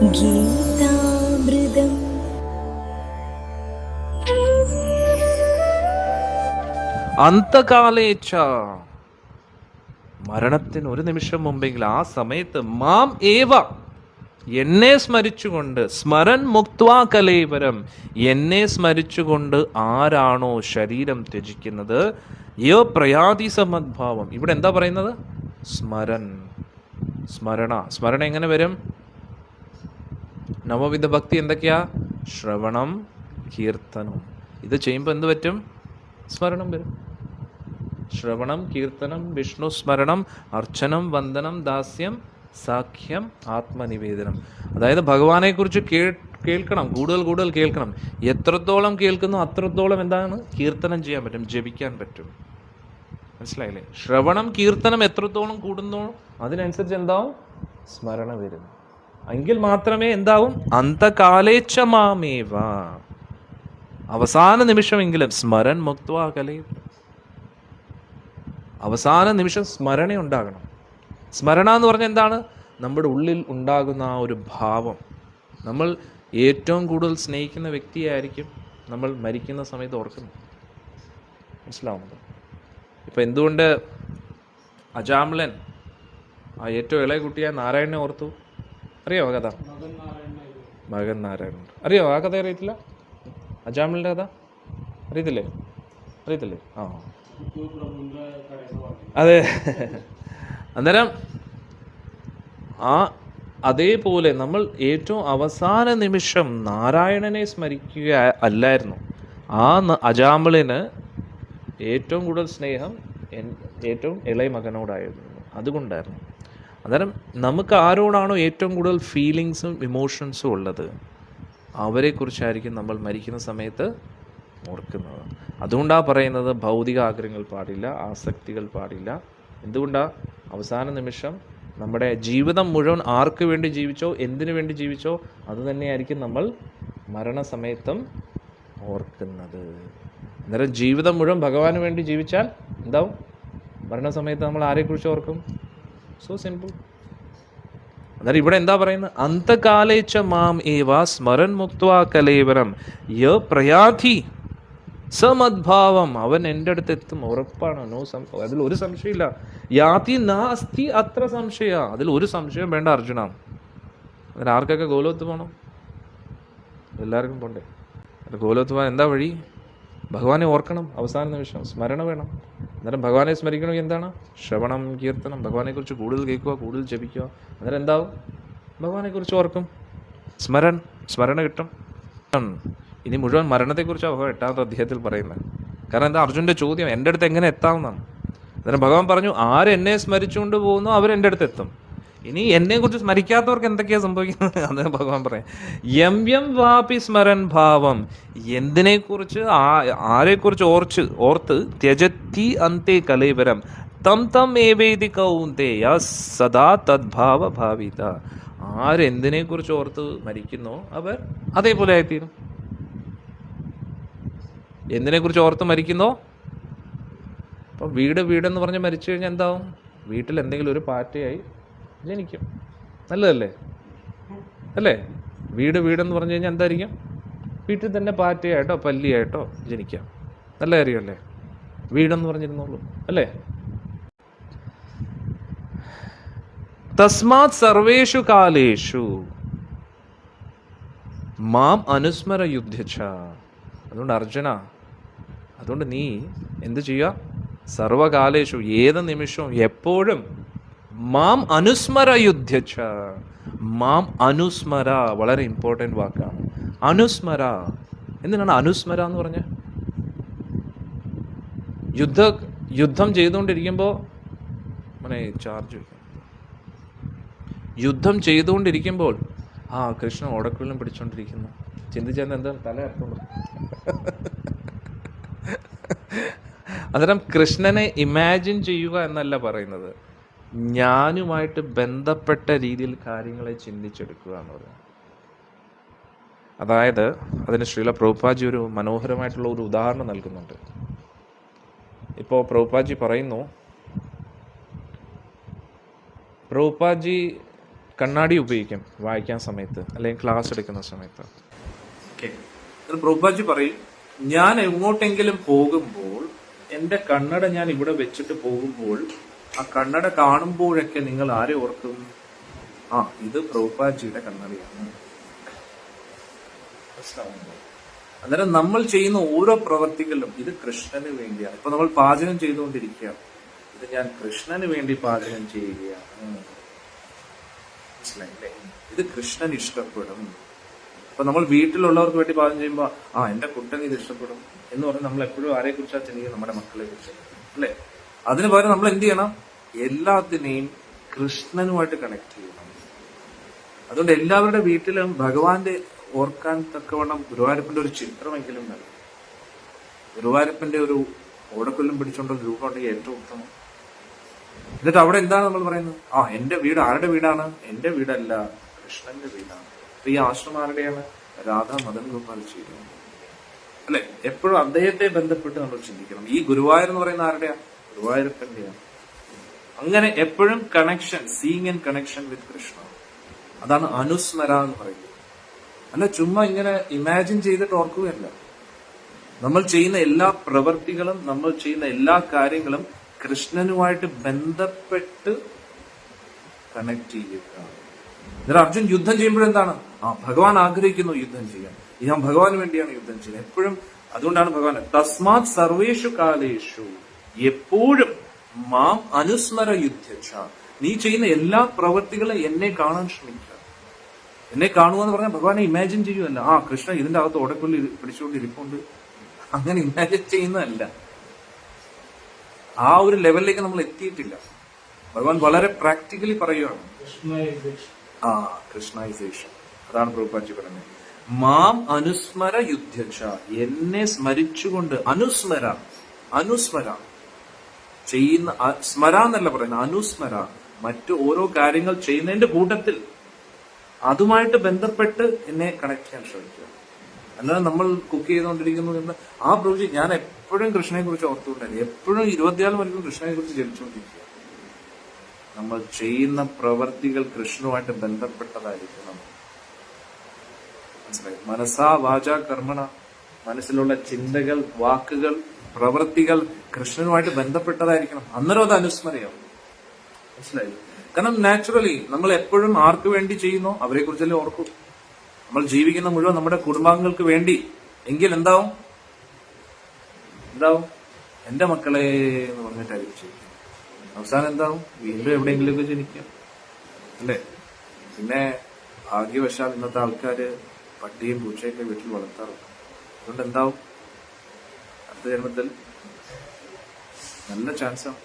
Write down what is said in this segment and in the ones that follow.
ഗീതാമൃതം. അന്തകാലേച്ച, മരണത്തിന് ഒരു നിമിഷം മുമ്പെങ്കിൽ ആ സമയത്ത് മാം ഏവ, എന്നെ സ്മരിച്ചുകൊണ്ട്, സ്മരൻ മുക്ത്വാ കലേവരം, എന്നെ സ്മരിച്ചുകൊണ്ട് ആരാണോ ശരീരം ത്യജിക്കുന്നത്, യോ പ്രയാതി സമദ്ഭാവം. ഇവിടെ എന്താ പറയുന്നത്? സ്മരൻ, സ്മരണ. സ്മരണ എങ്ങനെ വരും? നവവിധ ഭക്തി എന്തൊക്കെയാ? ശ്രവണം, കീർത്തനം. ഇത് ചെയ്യുമ്പോൾ എന്ത് പറ്റും? സ്മരണം വരും. ശ്രവണം, കീർത്തനം, വിഷ്ണു സ്മരണം, അർച്ചനം, വന്ദനം, ദാസ്യം, സാഖ്യം, ആത്മനിവേദനം. അതായത് ഭഗവാനെ കുറിച്ച് കേൾക്കണം, കൂടുതൽ കൂടുതൽ കേൾക്കണം. എത്രത്തോളം കേൾക്കുന്നു അത്രത്തോളം എന്താണ്? കീർത്തനം ചെയ്യാൻ പറ്റും, ജപിക്കാൻ പറ്റും. മനസ്സിലായില്ലേ? ശ്രവണം, കീർത്തനം എത്രത്തോളം കൂടുന്നോ അതിനനുസരിച്ച് എന്താവും? സ്മരണ വരും. എങ്കിൽ മാത്രമേ എന്താവും? അന്തകാലേച്ച മാമേവ, അവസാന നിമിഷമെങ്കിലും സ്മരൻ മുക്ത്വാ കലേവരം. അവസാന നിമിഷം സ്മരണ ഉണ്ടാകണം. സ്മരണ എന്ന് പറഞ്ഞാൽ എന്താണ്? നമ്മുടെ ഉള്ളിൽ ഉണ്ടാകുന്ന ആ ഒരു ഭാവം. നമ്മൾ ഏറ്റവും കൂടുതൽ സ്നേഹിക്കുന്ന വ്യക്തിയായിരിക്കും നമ്മൾ മരിക്കുന്ന സമയത്ത് ഓർക്കുന്നത്. മനസ്സിലാവുന്നത്? ഇപ്പം എന്തുകൊണ്ട് അജാമ്ലൻ ആ ഏറ്റവും ഇളയ കുട്ടിയായ നാരായണനെ ഓർത്തു? അറിയാമോ കഥ? മകൻ നാരായണൻ. അറിയാമോ ആ കഥ? അറിയത്തില്ല? അജാമ്ലൻ്റെ കഥ അറിയത്തില്ലേ? അറിയത്തില്ലേ? ആ, അതെ. അന്നേരം അതേപോലെ നമ്മൾ ഏറ്റവും അവസാന നിമിഷം നാരായണനെ സ്മരിക്കുക അല്ലായിരുന്നു. ആ അജാമ്ലന് ഏറ്റവും കൂടുതൽ സ്നേഹം ഏറ്റവും ഇളയ മകനോടായിരുന്നു. അതുകൊണ്ടായിരുന്നു. അന്നേരം നമുക്ക് ആരോടാണോ ഏറ്റവും കൂടുതൽ ഫീലിങ്സും ഇമോഷൻസും ഉള്ളത്, അവരെക്കുറിച്ചായിരിക്കും നമ്മൾ മരിക്കുന്ന സമയത്ത് ഓർക്കുന്നത്. അതുകൊണ്ടാണ് പറയുന്നത് ഭൗതിക ആഗ്രഹങ്ങൾ പാടില്ല, ആസക്തികൾ പാടില്ല. എന്തുകൊണ്ടാണ്? അവസാന നിമിഷം നമ്മുടെ ജീവിതം മുഴുവൻ ആർക്ക് വേണ്ടി ജീവിച്ചോ, എന്തിനു വേണ്ടി ജീവിച്ചോ, അത് തന്നെയായിരിക്കും നമ്മൾ മരണസമയത്തും ഓർക്കുന്നത്. അന്നേരം ജീവിതം മുഴുവൻ ഭഗവാന് വേണ്ടി ജീവിച്ചാൽ എന്താവും? മരണസമയത്ത് നമ്മൾ ആരെക്കുറിച്ച് ഓർക്കും? So simple. അന്നേരം ഇവിടെ എന്താ പറയുന്നത്? അന്തകാലേച്ച മാം ഏവ സ്മരൻ മുക്ത്വാ കലേവരം യ പ്രയാധി സമദ്ഭാവം, അവൻ എൻ്റെ അടുത്ത് എത്തും, ഉറപ്പാണ്. അതിൽ ഒരു സംശയമില്ല. യാതി നാസ്തി അത്ര സംശയ, അതിൽ ഒരു സംശയം വേണ്ട അർജുന. അതിന് ആർക്കൊക്കെ ഗോലോകത്ത് പോകണം? എല്ലാവർക്കും പോണ്ടേ? ഗോലോകത്ത് പോകാൻ എന്താ വഴി? ഭഗവാനെ ഓർക്കണം. അവസാന നിമിഷം സ്മരണ വേണം. അന്നേരം ഭഗവാനെ സ്മരിക്കണമെങ്കിൽ എന്താണ്? ശ്രവണം, കീർത്തനം. ഭഗവാനെക്കുറിച്ച് കൂടുതൽ കേൾക്കുക, കൂടുതൽ ജപിക്കുക. അന്നേരം എന്താവും? ഭഗവാനെക്കുറിച്ച് ഓർക്കും, സ്മരണ കിട്ടും. ഇനി മുഴുവൻ മരണത്തെക്കുറിച്ചാണ് ഭഗവാൻ 8ാമത്തെ അധ്യായത്തിൽ പറയുന്നത്. കാരണം എന്താ? അർജുൻ്റെ ചോദ്യം എൻ്റെ അടുത്ത് എങ്ങനെ എത്താമെന്നാണ്. അന്നേരം ഭഗവാൻ പറഞ്ഞു, ആരെന്നെ സ്മരിച്ചുകൊണ്ട് പോകുന്നോ അവരെൻ്റെ അടുത്ത് എത്തും. ഇനി എന്നെക്കുറിച്ച് സ്മരിക്കാത്തവർക്ക് എന്തൊക്കെയാണ് സംഭവിക്കുന്നത്? അന്നേരം ഭഗവാൻ പറയാം, യം യം വാപി സ്മരൻ ഭാവം, എന്തിനെക്കുറിച്ച് ആരെക്കുറിച്ച് ഓർത്ത് ത്യജത്തി അന്തേ കലേവരം തം തം ഏവേദി കൗന്ദേയ സദാ തദ്ഭാവ ഭാവിത. ആരെന്തിനെക്കുറിച്ച് ഓർത്ത് മരിക്കുന്നോ അവർ അതേപോലെ ആയിത്തീരും. എന്തിനെക്കുറിച്ച് ഓർത്ത് മരിക്കുന്നോ? അപ്പം വീടെന്ന് പറഞ്ഞ് മരിച്ചു കഴിഞ്ഞാൽ എന്താവും? വീട്ടിൽ എന്തെങ്കിലും ഒരു പാറ്റയായി ജനിക്കും. നല്ലതല്ലേ? അല്ലേ? വീടെന്ന് പറഞ്ഞു കഴിഞ്ഞാൽ എന്തായിരിക്കും? വീട്ടിൽ തന്നെ പാറ്റയായിട്ടോ പല്ലിയായിട്ടോ ജനിക്കാം. നല്ല കാര്യമല്ലേ? വീടെന്ന് പറഞ്ഞിരുന്നോളൂ, അല്ലേ? തസ്മാത് സർവേഷു കാലേഷു മാം അനുസ്മര യുദ്ധിച്ച. അതുകൊണ്ട് അർജുന, അതുകൊണ്ട് നീ എന്ത് ചെയ്യുക? സർവകാലേഷു, ഏത് നിമിഷവും എപ്പോഴും മാം അനുസ്മര യുദ്ധിച്ച. മാം അനുസ്മര വളരെ ഇമ്പോർട്ടൻ്റ് വാക്കാണ്. അനുസ്മര. എന്തിനാണ് അനുസ്മര എന്ന് പറഞ്ഞ? യുദ്ധം ചെയ്തുകൊണ്ടിരിക്കുമ്പോൾ യുദ്ധം ചെയ്തുകൊണ്ടിരിക്കുമ്പോൾ കൃഷ്ണൻ ഓടക്കുള്ളിലും പിടിച്ചോണ്ടിരിക്കുന്നു. ചിന്തിച്ചാൽ എന്താ? തല അർത്ഥം. അന്നേരം കൃഷ്ണനെ ഇമാജിൻ ചെയ്യുക എന്നല്ല പറയുന്നത്, ഞാനുമായിട്ട് ബന്ധപ്പെട്ട രീതിയിൽ കാര്യങ്ങളെ ചിന്തിച്ചെടുക്കുക എന്ന് പറയുന്നത്. അതായത് അതിന് ശ്രീല പ്രഭുപാദി ഒരു മനോഹരമായിട്ടുള്ള ഒരു ഉദാഹരണം നൽകുന്നുണ്ട്. ഇപ്പോൾ പ്രഭുപാദി പറയുന്നു, പ്രഭുപാദി കണ്ണാടി ഉപയോഗിക്കും വായിക്കാൻ സമയത്ത് അല്ലെങ്കിൽ ക്ലാസ് എടുക്കുന്ന സമയത്ത്. ഓക്കെ, പ്രഭുപാജി പറയും, ഞാൻ എങ്ങോട്ടെങ്കിലും പോകുമ്പോൾ എന്റെ കണ്ണട ഞാൻ ഇവിടെ വെച്ചിട്ട് പോകുമ്പോൾ ആ കണ്ണട കാണുമ്പോഴൊക്കെ നിങ്ങൾ ആരെ ഓർക്കും? ഇത് പ്രഭുപാജിയുടെ കണ്ണടയാണ്. അന്നേരം നമ്മൾ ചെയ്യുന്ന ഓരോ പ്രവർത്തികളിലും ഇത് കൃഷ്ണന് വേണ്ടിയാണ്. ഇപ്പൊ നമ്മൾ പാചകം ചെയ്തുകൊണ്ടിരിക്കുകയാണ്, ഇത് ഞാൻ കൃഷ്ണന് വേണ്ടി പാചകം ചെയ്യുകയാണ്. മനസ്സിലായില്ലേ? ഇത് കൃഷ്ണൻ ഇഷ്ടപ്പെടും. അപ്പൊ നമ്മൾ വീട്ടിലുള്ളവർക്ക് വേണ്ടി പാചകം ചെയ്യുമ്പോ എന്റെ കുട്ടൻ ഇത് ഇഷ്ടപ്പെടും എന്ന് പറഞ്ഞ് നമ്മൾ എപ്പോഴും ആരെ കുറിച്ചാണ് ചിന്തിക്കുന്നത്? നമ്മുടെ മക്കളെ കുറിച്ച് അല്ലെ? അതിന് പകരം നമ്മൾ എന്ത് ചെയ്യണം? എല്ലാത്തിനെയും കൃഷ്ണനുമായിട്ട് കണക്ട് ചെയ്യണം. അതുകൊണ്ട് എല്ലാവരുടെ വീട്ടിലും ഭഗവാന്റെ ഓർക്കാൻ തക്കവണ്ണം ഗുരുവായൂരപ്പന്റെ ഒരു ചിത്രമെങ്കിലും വേണം. ഗുരുവായൂരപ്പന്റെ ഒരു ഓടക്കൊല്ലും പിടിച്ചോണ്ടൊരു രൂപം ഉണ്ടെങ്കിൽ ഏറ്റവും ഉത്തമം. എന്നിട്ട് അവിടെ എന്താണ് നമ്മൾ പറയുന്നത്? എന്റെ വീട് ആരുടെ വീടാണ്? എന്റെ വീടല്ല, കൃഷ്ണന്റെ വീടാണ്. ഈ ആശ്രമം ആരുടെയാണ്? രാധാ മദൻ ഗോപാൽ ചെയ്തു അല്ലെ? എപ്പോഴും അദ്ദേഹത്തെ ബന്ധപ്പെട്ട് നമ്മൾ ചിന്തിക്കണം. ഈ ഗുരുവായൂർ എന്ന് പറയുന്ന ആരുടെയാ? ഗുരുവായൂരപ്പന്റെയാണ്. അങ്ങനെ എപ്പോഴും connection, seeing and connection with Krishna. അതാണ് അനുസ്മര എന്ന് പറയുന്നത്. അല്ല ചുമ്മാ ഇങ്ങനെ ഇമാജിൻ ചെയ്തിട്ട് ഓർക്കുകയല്ല. നമ്മൾ ചെയ്യുന്ന എല്ലാ പ്രവൃത്തികളും, നമ്മൾ ചെയ്യുന്ന എല്ലാ കാര്യങ്ങളും കൃഷ്ണനുമായിട്ട് ബന്ധപ്പെട്ട് കണക്ട് ചെയ്യുക. എന്നിട്ട് അർജുൻ യുദ്ധം ചെയ്യുമ്പോഴെന്താണ്? ഭഗവാൻ ആഗ്രഹിക്കുന്നു യുദ്ധം ചെയ്യാൻ. ഞാൻ ഭഗവാന് വേണ്ടിയാണ് യുദ്ധം ചെയ്യുന്നത് എപ്പോഴും. അതുകൊണ്ടാണ് ഭഗവാൻ തസ്മാത് സർവേഷു കാലേഷു എപ്പോഴും മാം അനുസ്മര യുദ്ധ. നീ ചെയ്യുന്ന എല്ലാ പ്രവൃത്തികളും എന്നെ കാണാൻ ശ്രമിക്കുക. എന്നെ കാണുക എന്ന് പറഞ്ഞാൽ ഭഗവാനെ ഇമാജിൻ ചെയ്യുമല്ല. കൃഷ്ണ ഇതിന്റെ അകത്ത് ഓടക്കൊല്ലി പിടിച്ചുകൊണ്ട് ഇരിപ്പുണ്ട്, അങ്ങനെ ഇമാജിൻ ചെയ്യുന്നതല്ല. ആ ഒരു ലെവലിലേക്ക് നമ്മൾ എത്തിയിട്ടില്ല. ഭഗവാൻ വളരെ പ്രാക്ടിക്കലി പറയുകയാണ്. കൃഷ്ണൈസേഷൻ. അതാണ് പ്രഭുപാദി പറയുന്നത്. മാം അനുസ്മര യുദ്ധ, എന്നെ സ്മരിച്ചുകൊണ്ട്. അനുസ്മര ചെയ്യുന്ന, സ്മര എന്നല്ല പറയുന്നത്, അനുസ്മര. മറ്റു ഓരോ കാര്യങ്ങൾ ചെയ്യുന്നതിന്റെ കൂട്ടത്തിൽ അതുമായിട്ട് ബന്ധപ്പെട്ട് എന്നെ കണക്ട് ചെയ്യാൻ ശ്രമിക്കുക. അല്ലാതെ നമ്മൾ കുക്ക് ചെയ്തുകൊണ്ടിരിക്കുന്നു എന്ന് പ്രഭുജി ഞാൻ എപ്പോഴും കൃഷ്ണനെ കുറിച്ച് ഓർത്തുകൊണ്ടായിരുന്നു. എപ്പോഴും 24 മണിക്കൂർ കൃഷ്ണനെ കുറിച്ച് ജപിച്ചുകൊണ്ടിരിക്കുക. നമ്മൾ ചെയ്യുന്ന പ്രവർത്തികൾ കൃഷ്ണനുമായിട്ട് ബന്ധപ്പെട്ടതായിരിക്കണം. മനസ്സിലായി? മനസാ വാച കർമ്മണ, മനസ്സിലുള്ള ചിന്തകൾ, വാക്കുകൾ, പ്രവൃത്തികൾ കൃഷ്ണനുമായിട്ട് ബന്ധപ്പെട്ടതായിരിക്കണം. അന്നേരം അത് അനുസ്മരയാവും. മനസ്സിലായി? കാരണം നാച്ചുറലി നമ്മൾ എപ്പോഴും ആർക്ക് വേണ്ടി ചെയ്യുന്നോ അവരെ കുറിച്ചല്ലേ ഓർക്കൂ. നമ്മൾ ജീവിക്കുന്ന മുഴുവൻ നമ്മുടെ കുടുംബാംഗങ്ങൾക്ക് വേണ്ടി എങ്കിൽ എന്താവും? എന്റെ മക്കളെ എന്ന് പറഞ്ഞിട്ടായിരിക്കും ചെയ്യും. അവസാനം എന്താവും? വീണ്ടും എവിടെയെങ്കിലുമൊക്കെ ജനിക്കാം അല്ലേ? പിന്നെ ഭാഗ്യവശാൽ ഇന്നത്തെ ആൾക്കാര് പട്ടിയും പൂച്ചയൊക്കെ വീട്ടിൽ വളർത്താറുണ്ട്. അതുകൊണ്ട് എന്താവും? അടുത്ത ജന്മത്തിൽ നല്ല ചാൻസാണ്.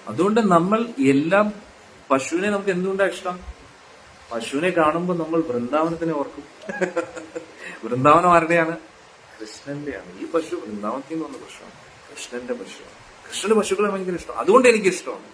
അതുകൊണ്ട് നമ്മൾ എല്ലാം, പശുവിനെ നമുക്ക് എന്തുകൊണ്ടാണ് ഇഷ്ടം? പശുവിനെ കാണുമ്പോൾ നമ്മൾ വൃന്ദാവനത്തിനെ ഓർക്കും. വൃന്ദാവനം ആരുടെയാണ്? കൃഷ്ണന്റെയാണ്. ഈ പശു വൃന്ദാവനത്തിൽ നിന്ന് വന്ന പശുവാണ്, കൃഷ്ണന്റെ പശുവാണ്. കൃഷ്ണന്റെ പശുക്കളെ ഭയങ്കര ഇഷ്ടം. അതുകൊണ്ട് എനിക്ക് ഇഷ്ടമാണ്.